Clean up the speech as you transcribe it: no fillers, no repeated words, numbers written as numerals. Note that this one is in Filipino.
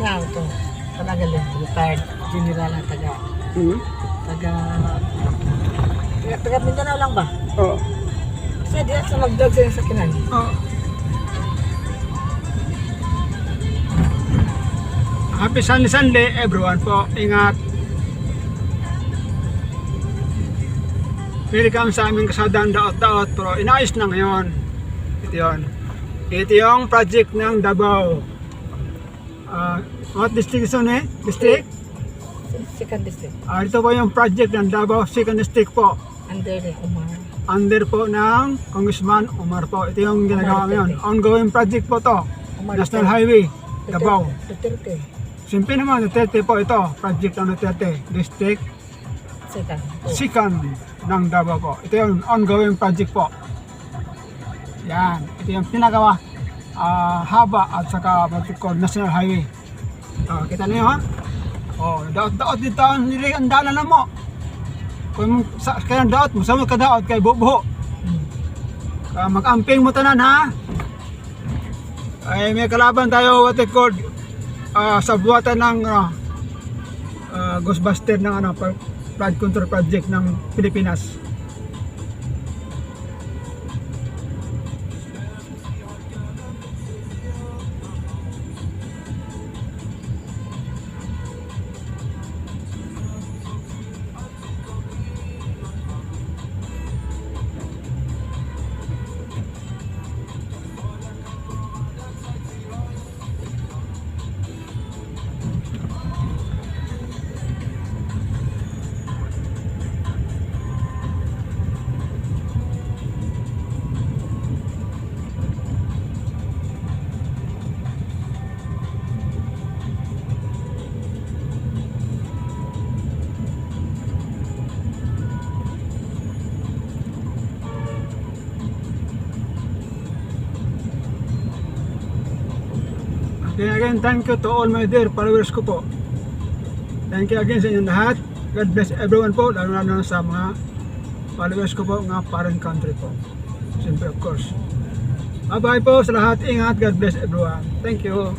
na ito. Talaga lang, retired general na taga Mindanao lang ba? Oo. Kasi di sa mag-vlog sa sakinan. Oo. Happy Sunday everyone po. Ingat. Welcome sa aming kasadang daot-daot pero inayos na ngayon. Ito yun. Ito yung project ng Davao. What district ito eh? District? Second district. Ito po yung project ng Davao Second District po. Under the Umar. Under po ng Congressman Omar po. Ito yung ginagawa Omar ngayon. Duterte. Ongoing project po to. Umar National Duterte. Highway, Davao. Duterte. Simple naman, Duterte po ito. Project ng Duterte. District Second. Second ng Davao po. Ito yung ongoing project po. Yan. Ito yung pinagawa. Haba at saka National Highway. Kita niyo ha? Daot-daot dito ang daanan na mo. Kung kaya daot mo, sama ka daot kay bubuho. Mag-amping mo tanan ha. Ay may kalaban tayo what they called sa buwatan ng Ghostbuster ng flood control project ng Pilipinas. Kaya again, thank you to all my dear followers ko po. Thank you again sa inyong lahat. God bless everyone po, lalo na sa mga followers ko po, mga foreign country po. Siyempre of course. Bye bye po sa lahat. Ingat. God bless everyone. Thank you.